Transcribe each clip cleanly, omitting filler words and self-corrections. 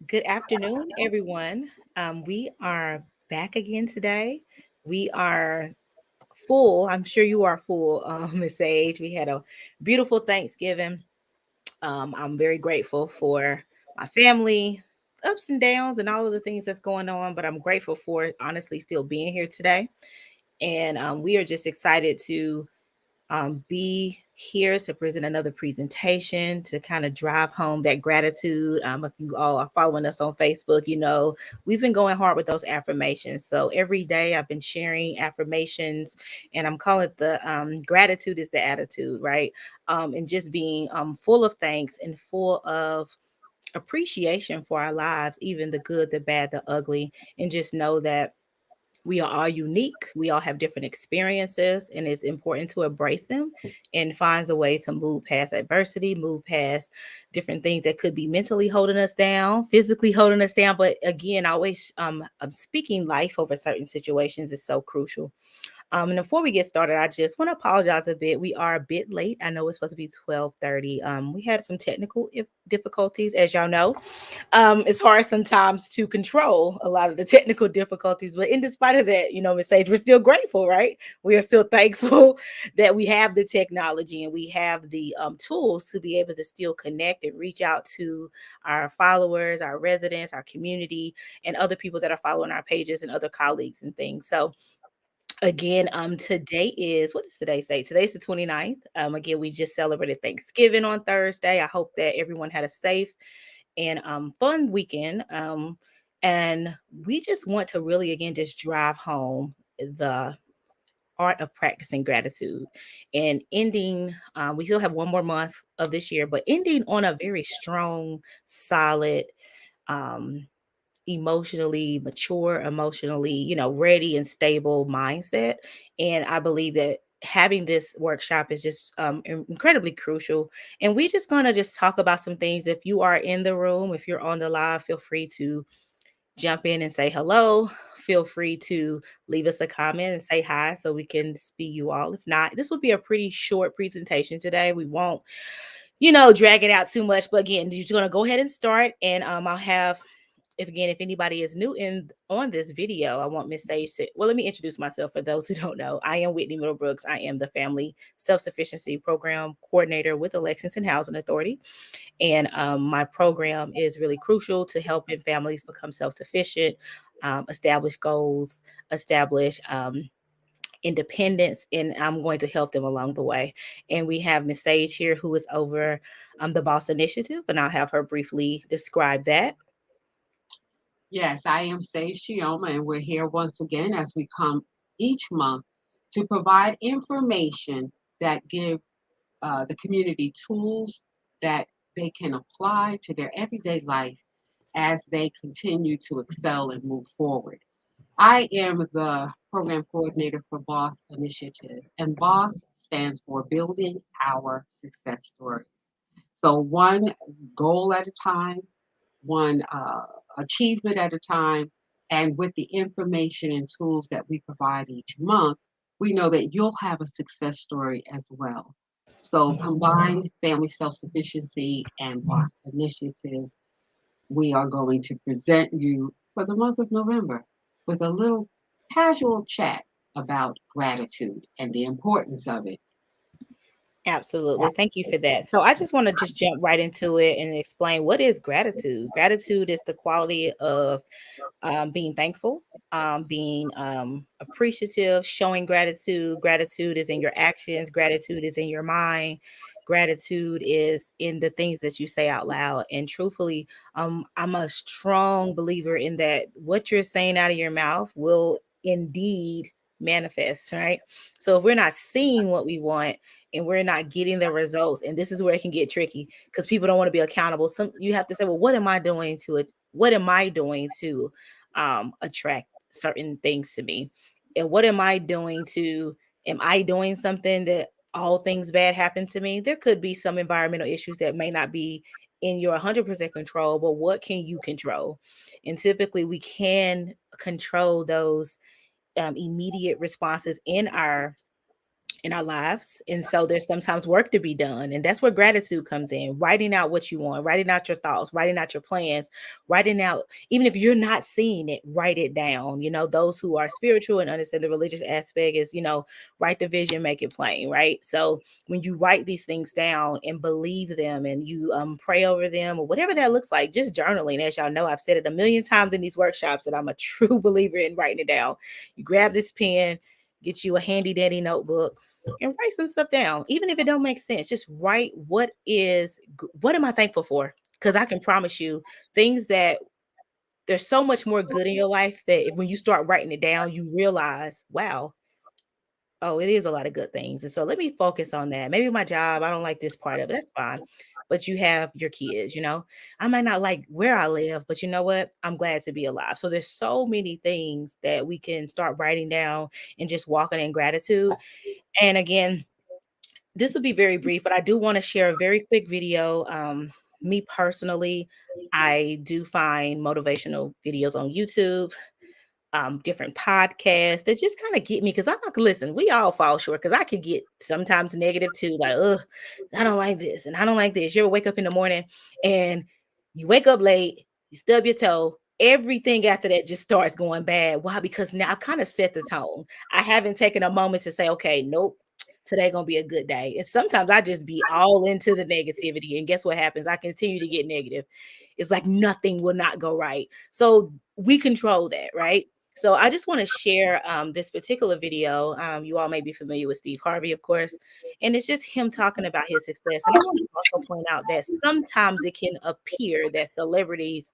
Good afternoon, everyone. We are back again today. We are full. I'm sure you are full, Miss Sage. We had a beautiful Thanksgiving. I'm very grateful for my family, ups and downs, and all of the things that's going on. But I'm grateful for honestly still being here today. And we are just excited to be here to present another presentation to kind of drive home that gratitude. If you all are following us on Facebook, you know we've been going hard with those affirmations. So every day I've been sharing affirmations, and I'm calling it the gratitude is the attitude, right? And just being full of thanks and full of appreciation for our lives, even the good, the bad, the ugly, and just know that we are all unique. We all have different experiences, and it's important to embrace them and finds a way to move past adversity, move past different things that could be mentally holding us down, physically holding us down. But again, always speaking life over certain situations is so crucial. And before we get started, I just want to apologize a bit. We are a bit late. I know it's supposed to be 12:30. We had some technical difficulties, as y'all know. It's hard sometimes to control a lot of the technical difficulties, but in despite of that, Miss Sage, we're still grateful, right? We are still thankful that we have the technology and we have the tools to be able to still connect and reach out to our followers, our residents, our community, and other people that are following our pages and other colleagues and things. So again, today is what is today's date? Today's the 29th. Again, we just celebrated Thanksgiving on Thursday. I hope that everyone had a safe and fun weekend. And we just want to really, again, just drive home the art of practicing gratitude and ending. We still have one more month of this year, but ending on a very strong, solid, um, emotionally mature, emotionally, ready and stable mindset. And I believe that having this workshop is just incredibly crucial. And we're just going to just talk about some things. If you are in the room, if you're on the live, feel free to jump in and say hello. Feel free to leave us a comment and say hi so we can see you all. If not, this will be a pretty short presentation today. We won't drag it out too much. But again, you're going to go ahead and start, and I'll have, if anybody is new in on this video, I want Miss Sage to, well, let me introduce myself for those who don't know. I am Whitney Middlebrooks. I am the Family Self-Sufficiency Program Coordinator with the Lexington Housing Authority. And my program is really crucial to helping families become self-sufficient, establish goals, establish independence, and I'm going to help them along the way. And we have Miss Sage here who is over the Boss Initiative, and I'll have her briefly describe that. Yes, I am Sage Chioma, and we're here once again as we come each month to provide information that give the community tools that they can apply to their everyday life as they continue to excel and move forward. I am the program coordinator for BOSS Initiative, and BOSS stands for Building Our Success Stories. So, one goal at a time, one achievement at a time, and with the information and tools that we provide each month, we know that you'll have a success story as well. So, combined family self sufficiency and BOSS Initiative, we are going to present you for the month of November with a little casual chat about gratitude and the importance of it. Absolutely. Thank you for that. So I just want to just jump right into it and explain what is gratitude. Gratitude is the quality of being thankful, being appreciative, showing gratitude. Gratitude is in your actions, gratitude is in your mind, gratitude is in the things that you say out loud. And truthfully, I'm a strong believer in that what you're saying out of your mouth will indeed manifest, right? So if we're not seeing what we want and we're not getting the results, and this is where it can get tricky because people don't want to be accountable. Some you have to say, well, what am I doing to it? What am I doing to attract certain things to me? And what am I doing to, am I doing something that all things bad happen to me? There could be some environmental issues that may not be in your 100% control, but what can you control? And typically we can control those immediate responses in our in our lives. And so there's sometimes work to be done. And that's where gratitude comes in. Writing out what you want, writing out your thoughts, writing out your plans, writing out, even if you're not seeing it, write it down. You know, those who are spiritual and understand the religious aspect is, you know, write the vision, make it plain, right? So when you write these things down and believe them and you pray over them or whatever that looks like, just journaling. As y'all know, I've said it a million times in these workshops that I'm a true believer in writing it down. You grab this pen, get you a handy dandy notebook, and write some stuff down. Even if it don't make sense, just write what am I thankful for? Because I can promise you things that there's so much more good in your life that when you start writing it down, you realize, wow, oh, it is a lot of good things. And so let me focus on that. Maybe my job, I don't like this part of it. That's fine. But you have your kids, you know. I might not like where I live, but you know what? I'm glad to be alive. So there's so many things that we can start writing down and just walking in gratitude. And again, this will be very brief, but I do want to share a very quick video. Me personally, I do find motivational videos on YouTube, different podcasts that just kind of get me because I'm like, listen, we all fall short because I could get sometimes negative too, like, I don't like this and I don't like this. You ever wake up in the morning and you wake up late, you stub your toe, everything after that just starts going bad. Why? Because now I've kind of set the tone. I haven't taken a moment to say, okay, nope, today gonna be a good day. And sometimes I just be all into the negativity. And guess what happens? I continue to get negative. It's like nothing will not go right. So we control that, right? So I just want to share this particular video. You all may be familiar with Steve Harvey, of course, and it's just him talking about his success. And I want to also point out that sometimes it can appear that celebrities,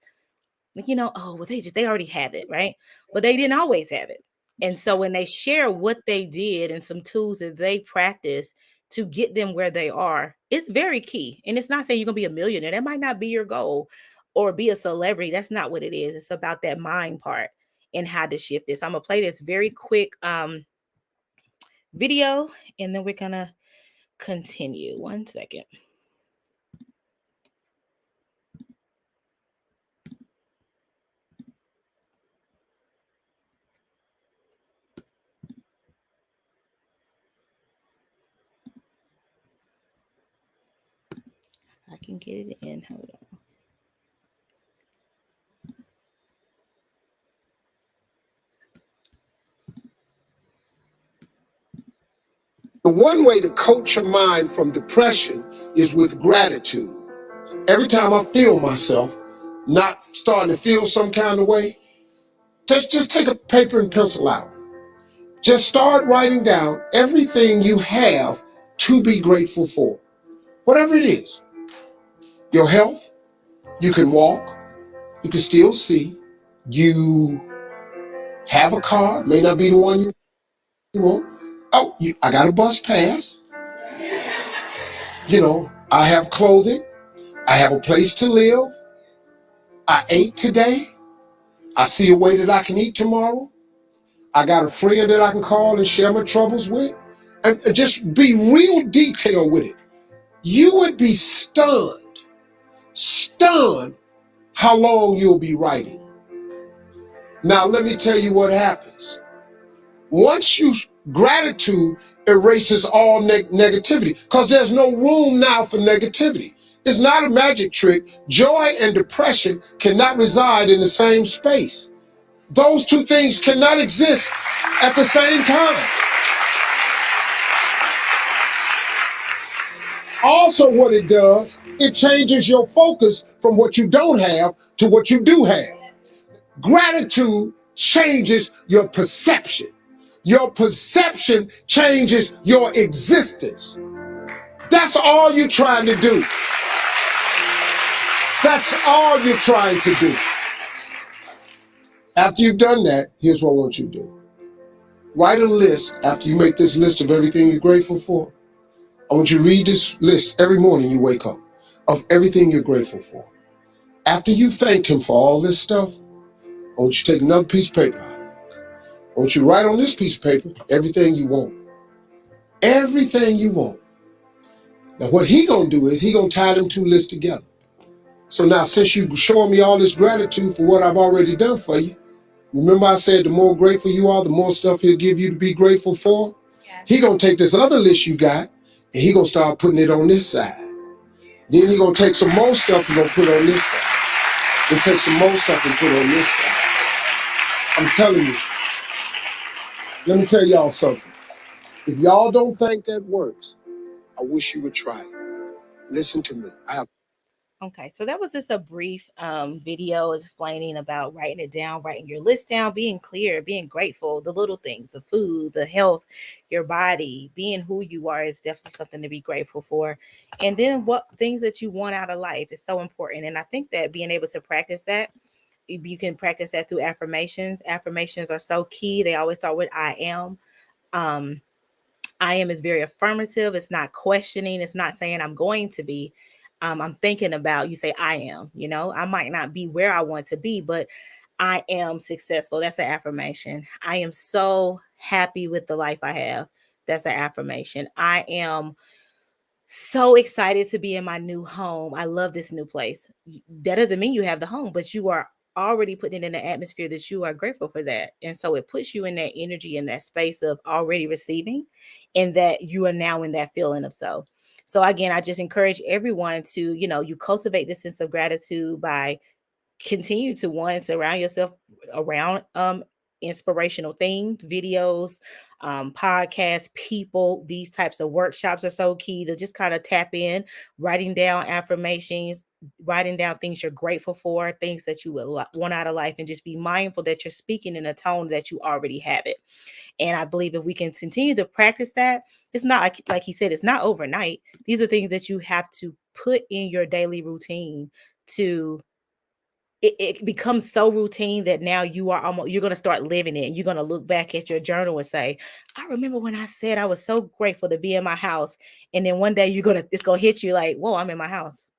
like, you know, oh, well, they already have it, right? But they didn't always have it. And so when they share what they did and some tools that they practice to get them where they are, it's very key. And it's not saying you're gonna be a millionaire. That might not be your goal or be a celebrity. That's not what it is. It's about that mind part and how to shift this. I'm gonna play this very quick video and then we're gonna continue. One second. I can get it in. Hold on. The one way to coach your mind from depression is with gratitude. Every time I feel myself not starting to feel some kind of way, just take a paper and pencil out. Just start writing down everything you have to be grateful for. Whatever it is. Your health, you can walk, you can still see, you have a car, may not be the one you want. Oh, I got a bus pass. I have clothing. I have a place to live. I ate today. I see a way that I can eat tomorrow. I got a friend that I can call and share my troubles with. And just be real detailed with it. You would be stunned how long you'll be writing. Now, let me tell you what happens. Gratitude erases all negativity because there's no room now for negativity. It's not a magic trick. Joy and depression cannot reside in the same space. Those two things cannot exist at the same time. Also, what it does, it changes your focus from what you don't have to what you do have. Gratitude changes your perception. Your perception changes your existence. That's all you're trying to do. That's all you're trying to do. After you've done that, here's what I want you to do. Write a list after you make this list of everything you're grateful for. I want you to read this list every morning you wake up of everything you're grateful for. After you've thanked him for all this stuff, I want you to take another piece of paper. I want you to write on this piece of paper everything you want. Everything you want. Now what he gonna do is he gonna tie them two lists together. So now since you showing me all this gratitude for what I've already done for you, remember I said the more grateful you are, the more stuff he'll give you to be grateful for? He gonna take this other list you got and he gonna start putting it on this side. Then he gonna take some more stuff and gonna put on this side. Then take some more stuff and put on this side. I'm telling you, let me tell y'all something. If y'all don't think that works, I wish you would try it. Listen to me. I have Okay, so that was just a brief video explaining about writing it down, writing your list down, being clear, being grateful, the little things, the food, the health, your body, being who you are is definitely something to be grateful for. And then what things that you want out of life is so important. And I think that being able to practice that, you can practice that through affirmations. Affirmations are so key. They always start with I am. Um, I am is very affirmative. It's not questioning. It's not saying I'm going to be. I'm thinking about, you say I am, I might not be where I want to be, but I am successful. That's an affirmation. I am so happy with the life I have. That's an affirmation. I am so excited to be in my new home. I love this new place. That doesn't mean you have the home, but you are already putting it in the atmosphere that you are grateful for that. And so it puts you in that energy, in that space of already receiving, and that you are now in that feeling of so. So again, I just encourage everyone to, you cultivate this sense of gratitude by continue to one surround yourself around inspirational things, videos, podcasts, people. These types of workshops are so key to just kind of tap in, writing down affirmations, writing down things you're grateful for, things that you would want out of life, and just be mindful that you're speaking in a tone that you already have it. And I believe if we can continue to practice that, it's not like he said, it's not overnight. These are things that you have to put in your daily routine to it becomes so routine that now you're going to start living it. And you're going to look back at your journal and say, I remember when I said I was so grateful to be in my house. And then one day it's going to hit you like, whoa, I'm in my house.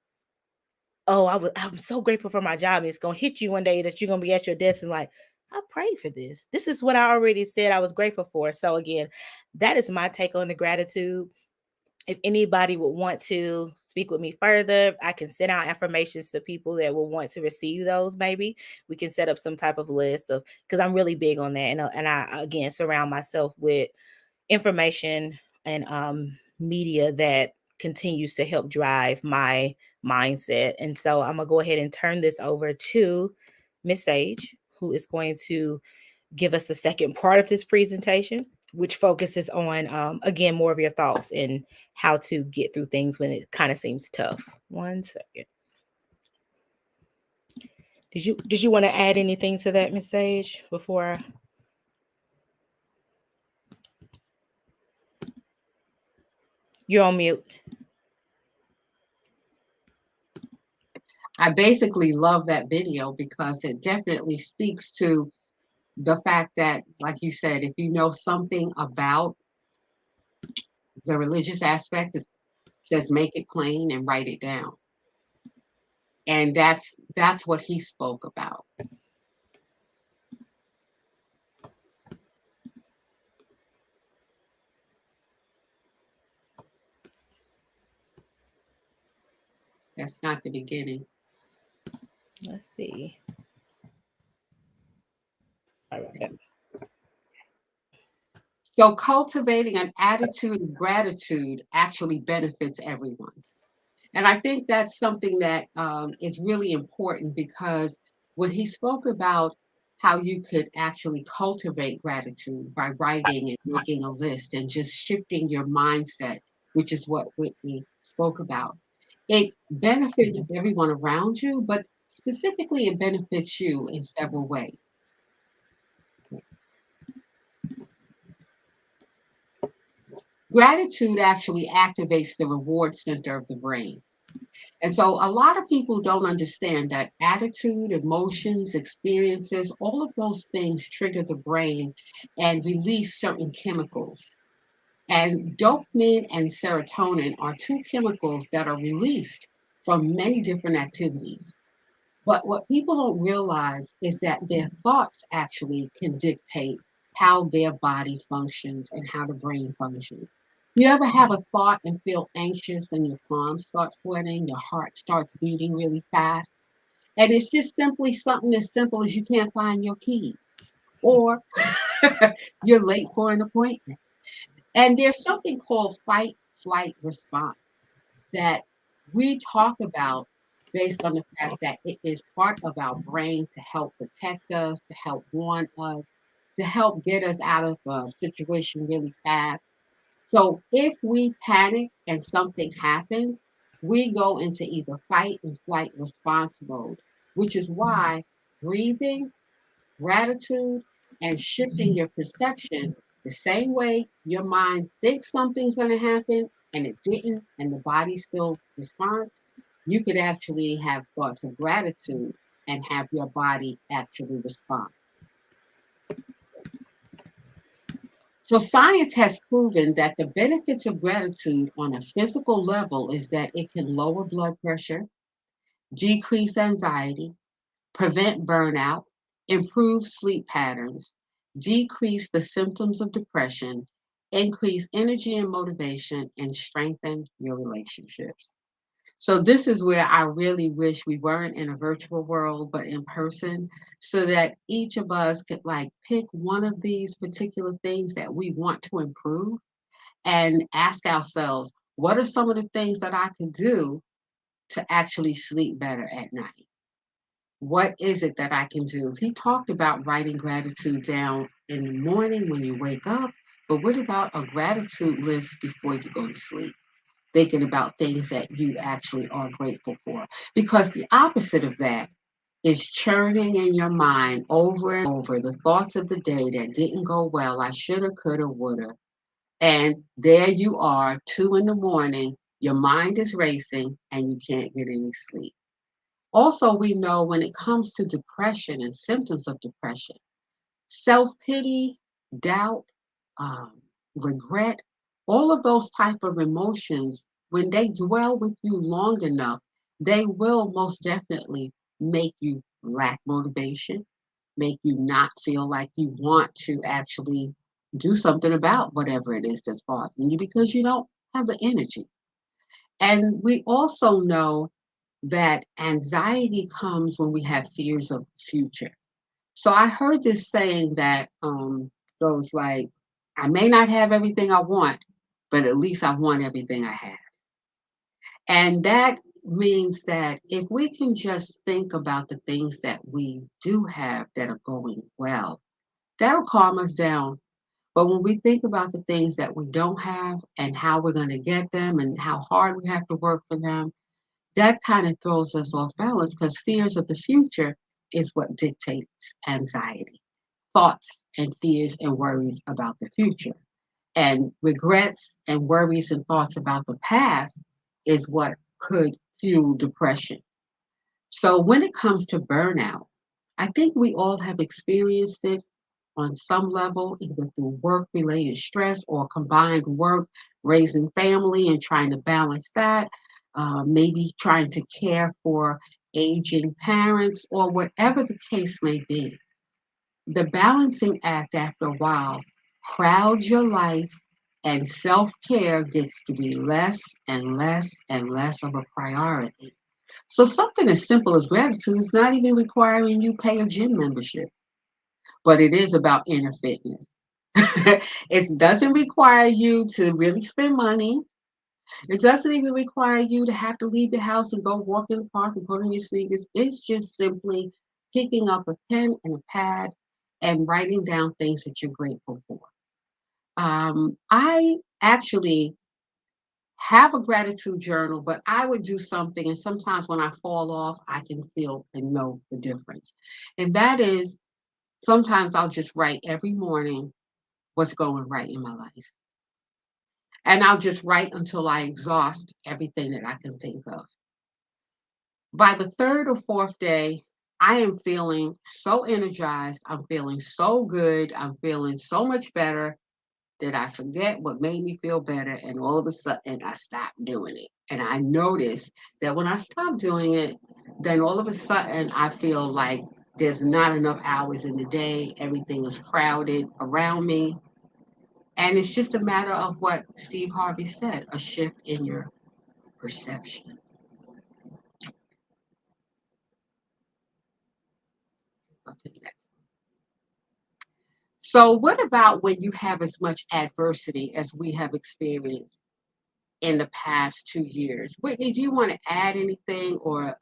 Oh, I'm so grateful for my job. And it's going to hit you one day that you're going to be at your desk and like, I prayed for this. This is what I already said I was grateful for. So again, that is my take on the gratitude. If anybody would want to speak with me further, I can send out affirmations to people that will want to receive those. Maybe we can set up some type of list of, because I'm really big on that. And I, again, surround myself with information and media that continues to help drive my mindset. And so I'm going to go ahead and turn this over to Miss Sage, who is going to give us the second part of this presentation, which focuses on, again, more of your thoughts and how to get through things when it kind of seems tough. 1 second. Did you want to add anything to that, Miss Sage, before you're on mute? I basically love that video because it definitely speaks to the fact that, like you said, if you know something about the religious aspects, it says make it plain and write it down. And that's what he spoke about. That's not the beginning. Let's see. All right. So cultivating an attitude of gratitude actually benefits everyone. And I think that's something that is really important because when he spoke about how you could actually cultivate gratitude by writing and making a list and just shifting your mindset, which is what Whitney spoke about, it benefits everyone around you, but specifically it benefits you in several ways. Gratitude actually activates the reward center of the brain. And so a lot of people don't understand that attitude, emotions, experiences, all of those things trigger the brain and release certain chemicals. And dopamine and serotonin are two chemicals that are released from many different activities. But what people don't realize is that their thoughts actually can dictate how their body functions and how the brain functions. You ever have a thought and feel anxious and your palms start sweating, your heart starts beating really fast? And it's just simply something as simple as you can't find your keys or you're late for an appointment. And there's something called fight flight response that we talk about based on the fact that it is part of our brain to help protect us, to help warn us, to help get us out of a situation really fast. So if we panic and something happens, we go into either fight and flight response mode, which is why breathing, gratitude, and shifting your perception the same way your mind thinks something's going to happen and it didn't, and the body still responds, you could actually have thoughts of gratitude and have your body actually respond. So science has proven that the benefits of gratitude on a physical level is that it can lower blood pressure, decrease anxiety, prevent burnout, improve sleep patterns, decrease the symptoms of depression, increase energy and motivation, and strengthen your relationships. So, this is where I really wish we weren't in a virtual world, but in person, so that each of us could like pick one of these particular things that we want to improve and ask ourselves, what are some of the things that I could do to actually sleep better at night? What is it that I can do? He talked about writing gratitude down in the morning when you wake up, but what about a gratitude list before you go to sleep? Thinking about things that you actually are grateful for. Because the opposite of that is churning in your mind over and over the thoughts of the day that didn't go well. I shoulda, coulda, woulda. And there you are, 2 in the morning, your mind is racing and you can't get any sleep. Also, we know when it comes to depression and symptoms of depression, self pity, doubt, um, regret, all of those type of emotions, when they dwell with you long enough, they will most definitely make you lack motivation, make you not feel like you want to actually do something about whatever it is that's bothering you because you don't have the energy. And we also know that anxiety comes when we have fears of the future. So I heard this saying that goes like, I may not have everything I want, but at least I want everything I have. And that means that if we can just think about the things that we do have that are going well, that'll calm us down. But when we think about the things that we don't have and how we're going to get them and how hard we have to work for them, that kind of throws us off balance because fears of the future is what dictates anxiety, thoughts and fears and worries about the future. And regrets and worries and thoughts about the past is what could fuel depression. So when it comes to burnout, I think we all have experienced it on some level, either through work related stress or combined work, raising family and trying to balance that, maybe trying to care for aging parents or whatever the case may be. The balancing act after a while crowds your life and self care gets to be less and less and less of a priority. So, something as simple as gratitude is not even requiring you pay a gym membership, but it is about inner fitness. It doesn't require you to really spend money. It doesn't even require you to have to leave the house and go walk in the park and put on your sneakers. It's just simply picking up a pen and a pad and writing down things that you're grateful for. I actually have a gratitude journal, but I would do something, and sometimes when I fall off, I can feel and know the difference. And that is sometimes I'll just write every morning what's going right in my life. And I'll just write until I exhaust everything that I can think of. By the third or fourth day, I am feeling so energized. I'm feeling so good. I'm feeling so much better that I forget what made me feel better. And all of a sudden, I stop doing it. And I notice that when I stop doing it, then all of a sudden, I feel like there's not enough hours in the day. Everything is crowded around me. And it's just a matter of what Steve Harvey said, a shift in your perception. So, what about when you have as much adversity as we have experienced in the past 2 years? Whitney, do you want to add anything or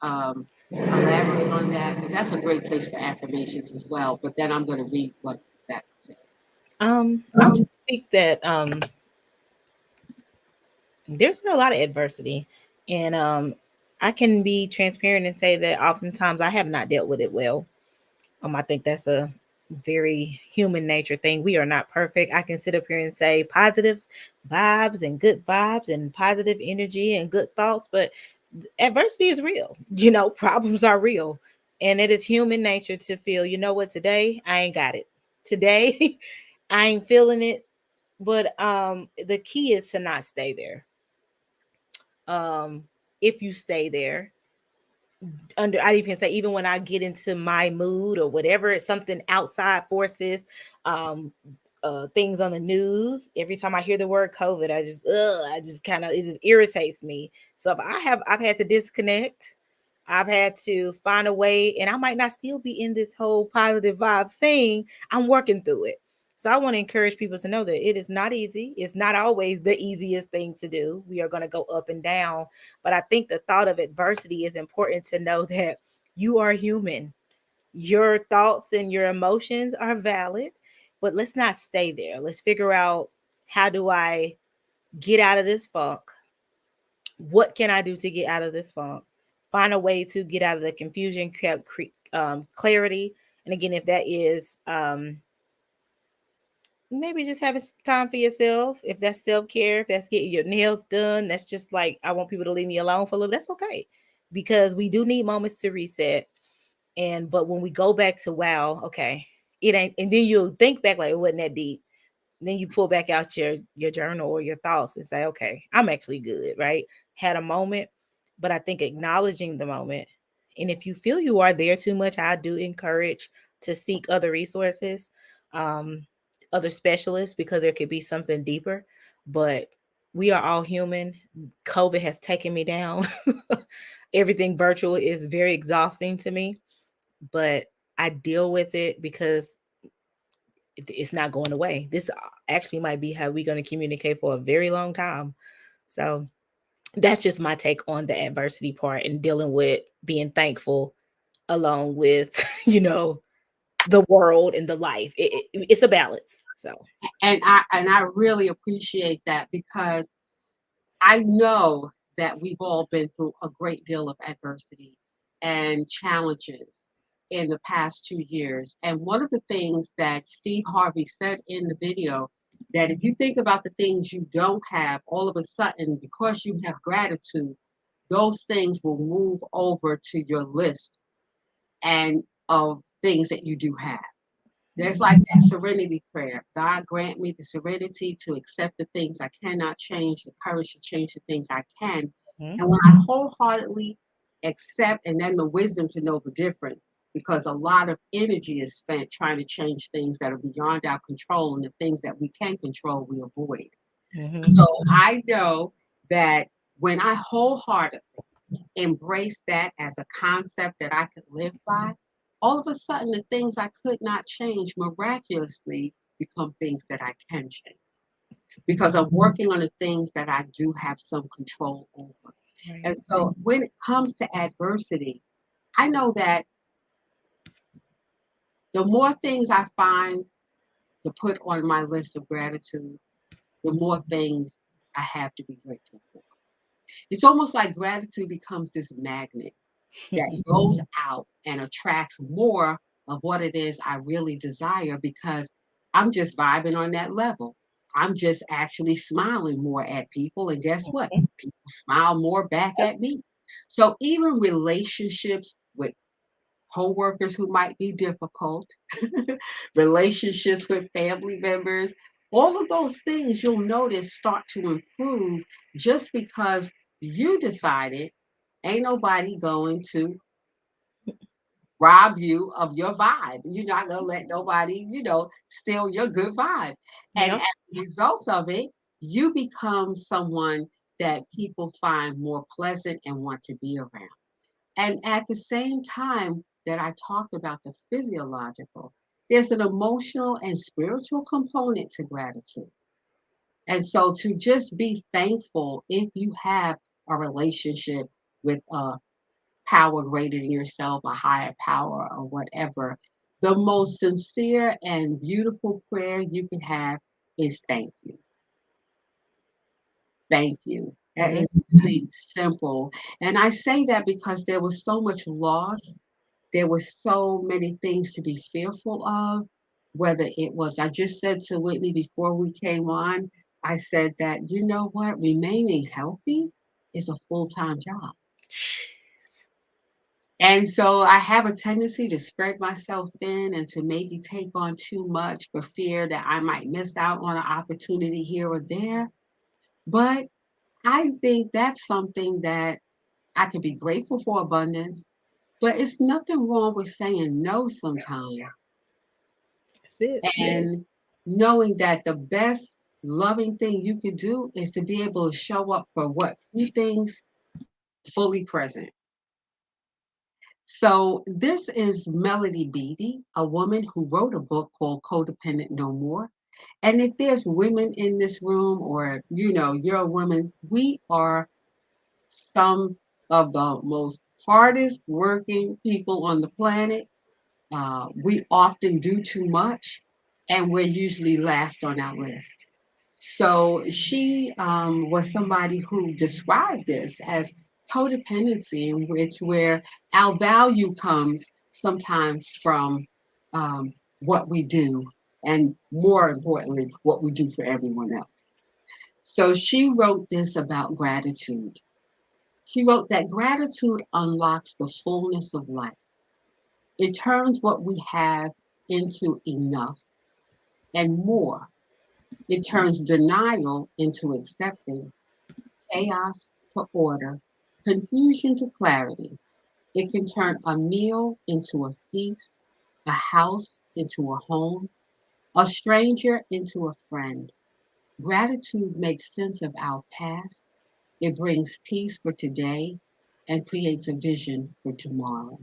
elaborate on that? Because that's a great place for affirmations as well. But then I'm going to read what that says. I'll just speak that there's been a lot of adversity, and I can be transparent and say that oftentimes I have not dealt with it well. I think that's a very human nature thing. We are not perfect. I can sit up here and say positive vibes and positive energy and good thoughts, but adversity is real. Problems are real. And it is human nature to feel, you know what, today I ain't got it. Today I ain't feeling it. But the key is to not stay there. If you stay there, I even say, even when I get into my mood or whatever, it's something outside forces, um things on the news, every time I hear the word COVID, I just kind of, it just irritates me. So if I've had to disconnect, I've had to find a way, and I might not still be in this whole positive vibe thing. I'm working through it. So I want to encourage people to know that it is not easy. It's not always the easiest thing to do. We are going to go up and down. But I think the thought of adversity is important to know that you are human. Your thoughts and your emotions are valid, but let's not stay there. Let's figure out, how do I get out of this funk? What can I do to get out of this funk? Find a way to get out of the confusion, clarity. And again, if that is maybe just having time for yourself, if that's self-care, if that's getting your nails done, that's just like, I want people to leave me alone for a little, that's okay. Because we do need moments to reset. And but when we go back to, wow, okay, it ain't, and then you'll think back like, it wasn't that deep. And then you pull back out your journal or your thoughts and say, okay, I'm actually good, right? Had a moment. But I think acknowledging the moment, and if you feel you are there too much, I do encourage to seek other resources, um, other specialists, because there could be something deeper. But we are all human. COVID has taken me down. Everything virtual is very exhausting to me, but I deal with it because it's not going away. This actually might be how we're going to communicate for a very long time. So that's just my take on the adversity part and dealing with being thankful along with, the world and the life. It's a balance. So, And I really appreciate that because I know that we've all been through a great deal of adversity and challenges in the past 2 years. And one of the things that Steve Harvey said in the video, that if you think about the things you don't have, all of a sudden, because you have gratitude, those things will move over to your list and of things that you do have. There's like that serenity prayer. God grant me the serenity to accept the things I cannot change, the courage to change the things I can. mhm, And when I wholeheartedly accept, and then the wisdom to know the difference, because a lot of energy is spent trying to change things that are beyond our control, and the things that we can control, we avoid. mhm, So I know that when I wholeheartedly embrace that as a concept that I could live by, all of a sudden the things I could not change miraculously become things that I can change because I'm working on the things that I do have some control over. right. And so when it comes to adversity, I know that the more things I find to put on my list of gratitude, the more things I have to be grateful for. It's almost like gratitude becomes this magnet that goes out and attracts more of what it is I really desire because I'm just vibing on that level. I'm just actually smiling more at people. And guess what? People smile more back at me. So even relationships with coworkers who might be difficult, relationships with family members, all of those things you'll notice start to improve just because you decided ain't nobody going to rob you of your vibe. You're not gonna let nobody, steal your good vibe. And as Yep. a result of it, you become someone that people find more pleasant and want to be around. And at the same time that I talked about the physiological, There's an emotional and spiritual component to gratitude. And so to just be thankful if you have a relationship with a power greater than yourself, a higher power, or whatever, the most sincere and beautiful prayer you can have is thank you. Thank you. That Mhm. is really simple. And I say that because there was so much loss. There were so many things to be fearful of, whether it was, I just said to Whitney before we came on, I said that, you know what, remaining healthy is a full time job. And so I have a tendency to spread myself thin and to maybe take on too much for fear that I might miss out on an opportunity here or there. But I think that's something that I could be grateful for abundance, but it's nothing wrong with saying no sometimes That's it. and knowing that the best loving thing you could do is to be able to show up for what few things fully present. So this is Melody Beatty, a woman who wrote a book called Codependent No More. And if there's women in this room or you're a woman, we are some of the most hardest working people on the planet. We often do too much, and we're usually last on our list. So she was somebody who described this as codependency, in which where our value comes sometimes from what we do, and more importantly, what we do for everyone else. So she wrote this about gratitude. She wrote that gratitude unlocks the fullness of life. It turns what we have into enough and more. It turns denial into acceptance, chaos to order, confusion to clarity. It can turn a meal into a feast, a house into a home, a stranger into a friend. Gratitude makes sense of our past. It brings peace for today and creates a vision for tomorrow.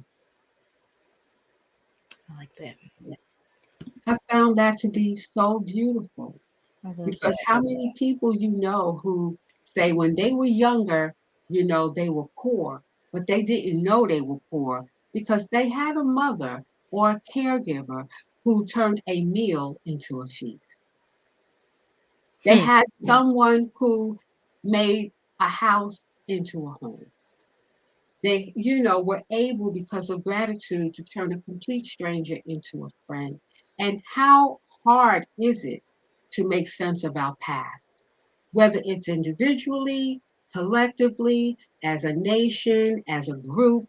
I like that. I found that to be so beautiful I love because that. how many people you know who say when they were younger, they were poor, but they didn't know they were poor because they had a mother or a caregiver who turned a meal into a feast. They Hmm. had someone who made a house into a home. They, were able because of gratitude to turn a complete stranger into a friend. And how hard is it to make sense of our past? Whether it's individually, collectively, as a nation, as a group,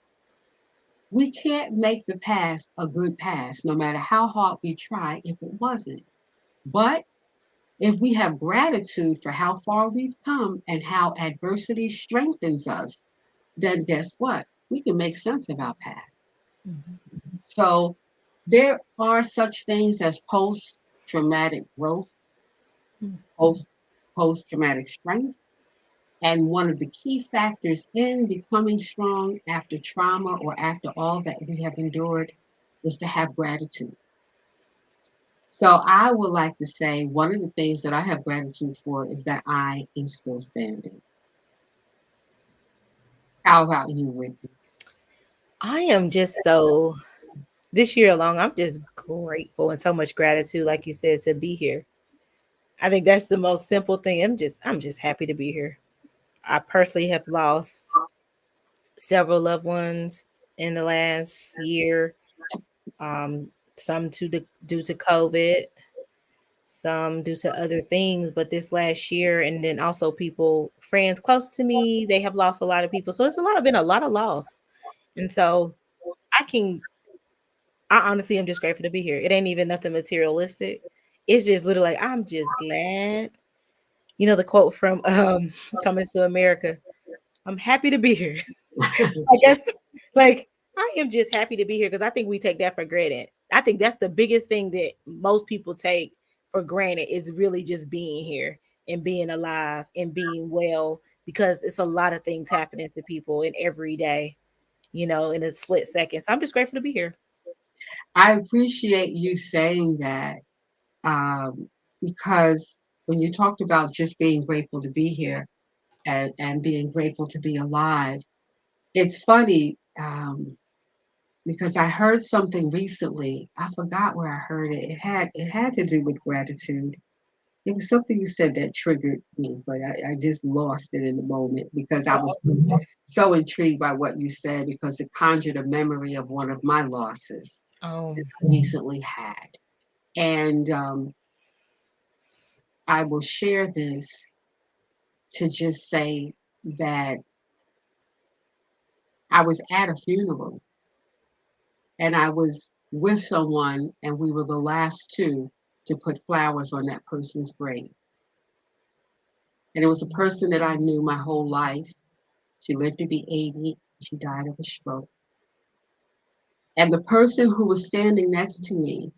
we can't make the past a good past, no matter how hard we try, if it wasn't. But if we have gratitude for how far we've come and how adversity strengthens us, then guess what? We can make sense of our past. Mhm. So there are such things as post traumatic growth, Mm. post traumatic strength. And one of the key factors in becoming strong after trauma or after all that we have endured is to have gratitude. So I would like to say one of the things that I have gratitude for is that I am still standing. How about you, Whitney? I am just so this year alone, I'm just grateful and so much gratitude, like you said, to be here. I think that's the most simple thing. I'm just happy to be here. I personally have lost several loved ones in the last year. Um, some due to COVID, some due to other things, but this last year, and then also people, friends close to me, they have lost a lot of people. So it's been a lot of loss. And so I can I honestly am just grateful to be here. It ain't even nothing materialistic. It's just literally like I'm just glad. You know the quote from Coming to America. I'm happy to be here. I guess like I am just happy to be here because I think we take that for granted. I think that's the biggest thing that most people take for granted is really just being here and being alive and being well because it's a lot of things happening to people in every day, in a split second. So I'm just grateful to be here. I appreciate you saying that, um, because when you talked about just being grateful to be here and being grateful to be alive, it's funny, because I heard something recently. I forgot where I heard it. It had to do with gratitude. It was something you said that triggered me, but I just lost it in the moment because I was so intrigued by what you said because it conjured a memory of one of my losses Oh, I recently had. And I will share this to just say that I was at a funeral and I was with someone, and we were the last two to put flowers on that person's grave. And it was a person that I knew my whole life. She lived to be 80. She died of a stroke. And the person who was standing next to me,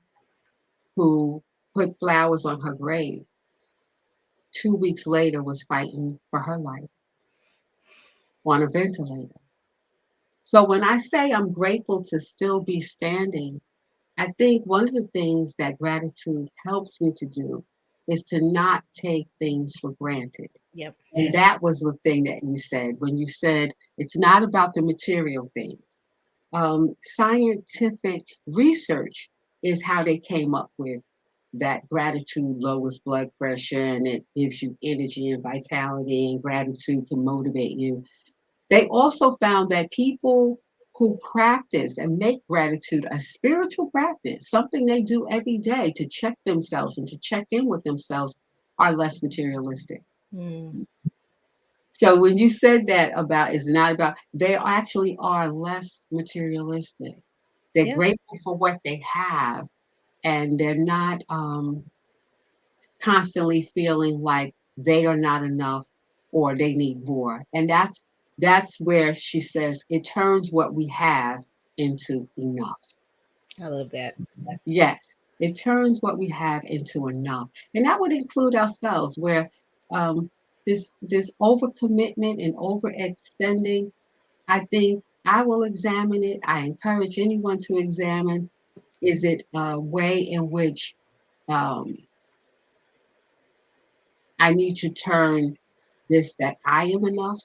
who put flowers on her grave, 2 weeks later was fighting for her life on a ventilator. So when I say I'm grateful to still be standing, I think one of the things that gratitude helps me to do is to not take things for granted. yep. And that was the thing that you said when you said it's not about the material things. Scientific research is how they came up with that gratitude lowers blood pressure and it gives you energy and vitality, and gratitude can motivate you. They also found that people who practice and make gratitude a spiritual practice, something they do every day to check themselves and to check in with themselves, are less materialistic. Mm, So when you said that about it's not about, they actually are less materialistic. They're yeah, grateful for what they have, and they're not constantly feeling like they are not enough or they need more. And that's where she says it turns what we have into enough. I love that. Yes, it turns what we have into enough, and that would include ourselves, where um, this overcommitment and overextending. I think I will examine it. I encourage anyone to examine: is it a way in which um, I need to turn this that I am enough,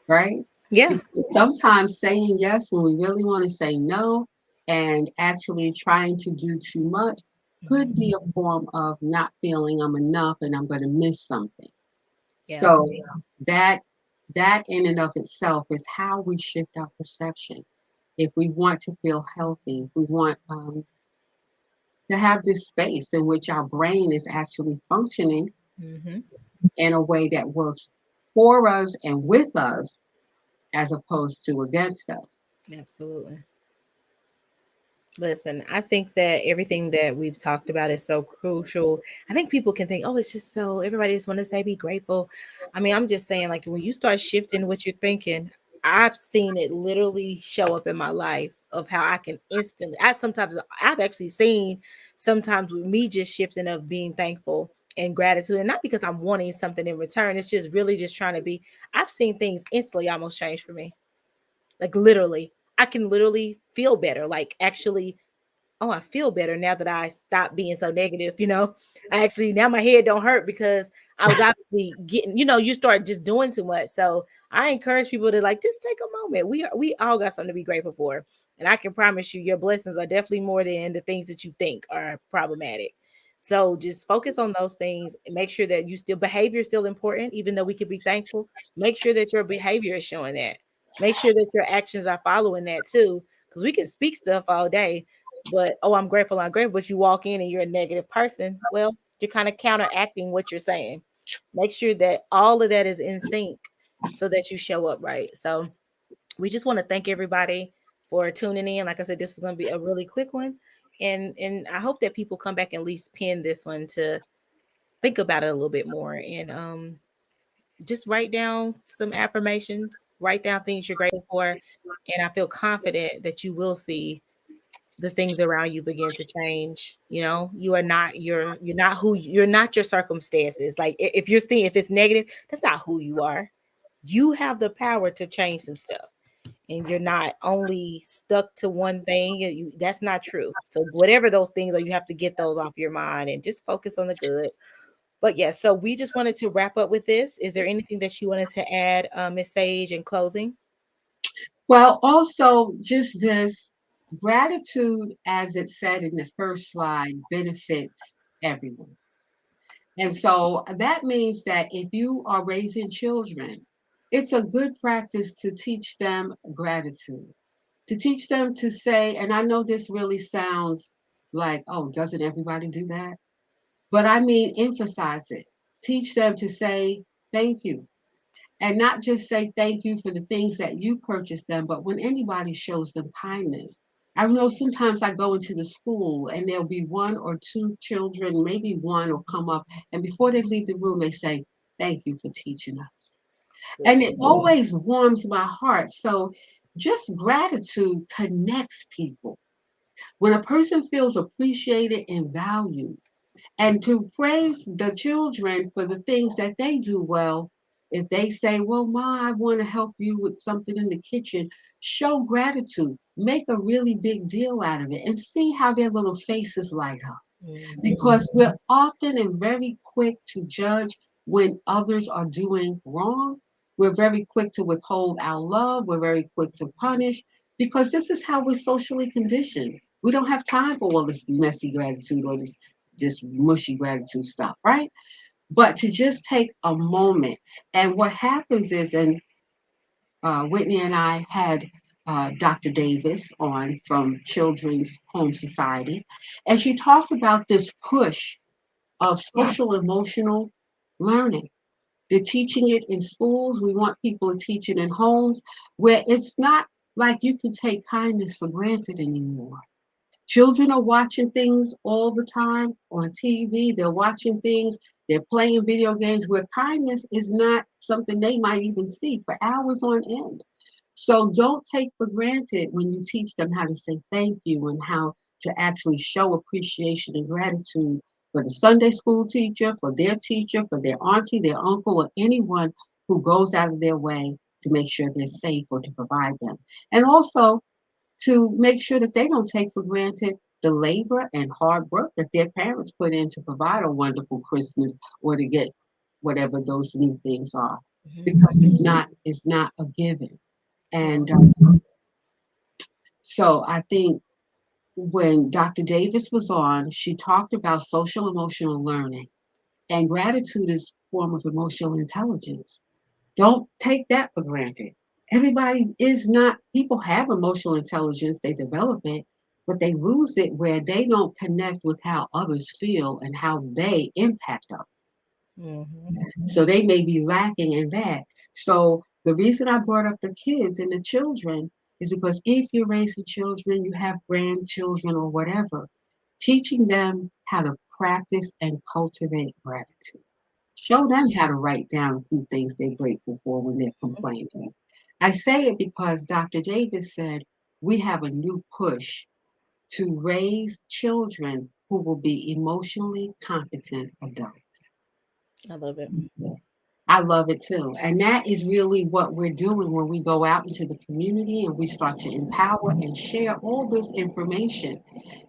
right? Yeah. Because sometimes saying yes when we really want to say no and actually trying to do too much could Mhm. be a form of not feeling I'm enough and I'm going to miss something. Yeah. So that that in and of itself is how we shift our perception. If we want to feel healthy, if we want to have this space in which our brain is actually functioning Hmm. in a way that works for us and with us as opposed to against us. Absolutely. Listen, I think that everything that we've talked about is so crucial. I think people can think, oh, it's just so everybody just want to say be grateful. I mean, I'm just saying, like, when you start shifting what you're thinking, I've seen it literally show up in my life of how I can instantly. I've actually seen sometimes with me just shifting of being thankful and gratitude, and not because I'm wanting something in return. It's just really just trying to be. I've seen things instantly almost change for me, like literally. I can literally feel better, like actually, oh, I feel better now that I stopped being so negative, you know. I actually now my head don't hurt because I was obviously getting, you start just doing too much. So I encourage people to like just take a moment. We all got something to be grateful for. And I can promise you your blessings are definitely more than the things that you think are problematic. So just focus on those things and make sure that you still behavior is still important, even though we could be thankful. Make sure that your behavior is showing that. Make sure that your actions are following that too. Because we can speak stuff all day, but oh, I'm grateful, but you walk in and you're a negative person. Well, you're kind of counteracting what you're saying. Make sure that all of that is in sync so that you show up right. So we just want to thank everybody for tuning in. Like I said, this is going to be a really quick one, and I hope that people come back and at least pin this one to think about it a little bit more, and just write down some affirmations, write down things you're grateful for, and I feel confident that you will see the things around you begin to change. You are not you're not who you're not your circumstances. Like if you're seeing if it's negative, that's not who you are. You have the power to change some stuff. and you're not only stuck to one thing. That's not true. So whatever those things are, you have to get those off your mind and just focus on the good. But yes, so we just wanted to wrap up with this. Is there anything that you wanted to add, Miss Sage, in closing? Well, also just this gratitude, as it said in the first slide, benefits everyone. And so that means that if you are raising children, it's a good practice to teach them gratitude, to teach them to say, and I know this really sounds like, oh, doesn't everybody do that? But I mean, emphasize it. Teach them to say thank you, and not just say thank you for the things that you purchased them, but when anybody shows them kindness. I know sometimes I go into the school and there'll be one or two children, maybe one will come up, and before they leave the room, they say, "Thank you for teaching us." And it always warms my heart. So just gratitude connects people. When a person feels appreciated and valued, and to praise the children for the things that they do well. If they say, well, Ma, I want to help you with something in the kitchen, show gratitude, make a really big deal out of it, and see how their little faces light up. Mhm. Because we're often and very quick to judge when others are doing wrong. We're very quick to withhold our love. We're very quick to punish because this is how we're socially conditioned. We don't have time for all this messy gratitude or this just mushy gratitude stuff, right? But to just take a moment. And what happens is, and Whitney and I had Dr. Davis on from Children's Home Society, and she talked about this push of social emotional learning. They're teaching it in schools. We want people to teach it in homes where it's not like you can take kindness for granted anymore. Children are watching things all the time on TV. They're watching things, they're playing video games where kindness is not something they might even see for hours on end. So don't take for granted when you teach them how to say thank you and how to actually show appreciation and gratitude for the Sunday school teacher, for their auntie, their uncle, or anyone who goes out of their way to make sure they're safe or to provide them. And also to make sure that they don't take for granted the labor and hard work that their parents put in to provide a wonderful Christmas or to get whatever those new things are, Mhm. because it's not a given. No. And so I think when Dr. Davis was on, she talked about social emotional learning, and gratitude is a form of emotional intelligence. Don't take that for granted. Everybody is not, people have emotional intelligence, they develop it, but they lose it where they don't connect with how others feel and how they impact others. Mhm. So they may be lacking in that. So the reason I brought up the kids and the children is because if you're raising children, you have grandchildren or whatever, teaching them how to practice and cultivate gratitude. Show them how to write down a few things they're grateful for when they're complaining. I say it because Dr. Davis said we have a new push to raise children who will be emotionally competent adults. I love it. I love it too. And that is really what we're doing when we go out into the community and we start to empower and share all this information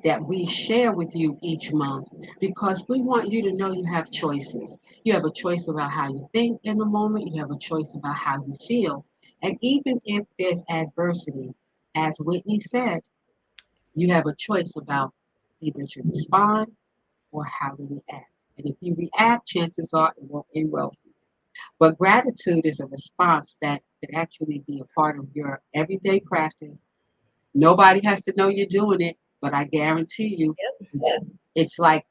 that we share with you each month, because we want you to know you have choices. You have a choice about how you think in the moment, you have a choice about how you feel. And even if there's adversity, as Whitney said, you have a choice about either to respond or how to react. And if you react, chances are it won't end well. But gratitude is a response that could actually be a part of your everyday practice. Nobody has to know you're doing it, but I guarantee you, it's like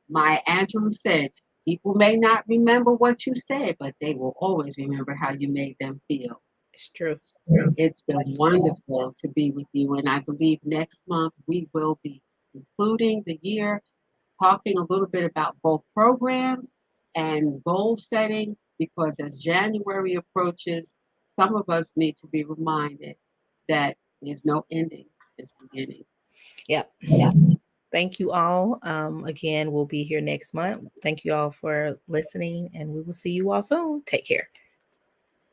Maya Angelou said, people may not remember what you said, but they will always remember how you made them feel. It's true. It's been wonderful to be with you. And I believe next month we will be concluding the year talking a little bit about both programs and goal setting, because as January approaches, some of us need to be reminded that there's no ending, it's beginning. Yeah. Thank you all. Again, we'll be here next month. Thank you all for listening, and we will see you all soon. Take care.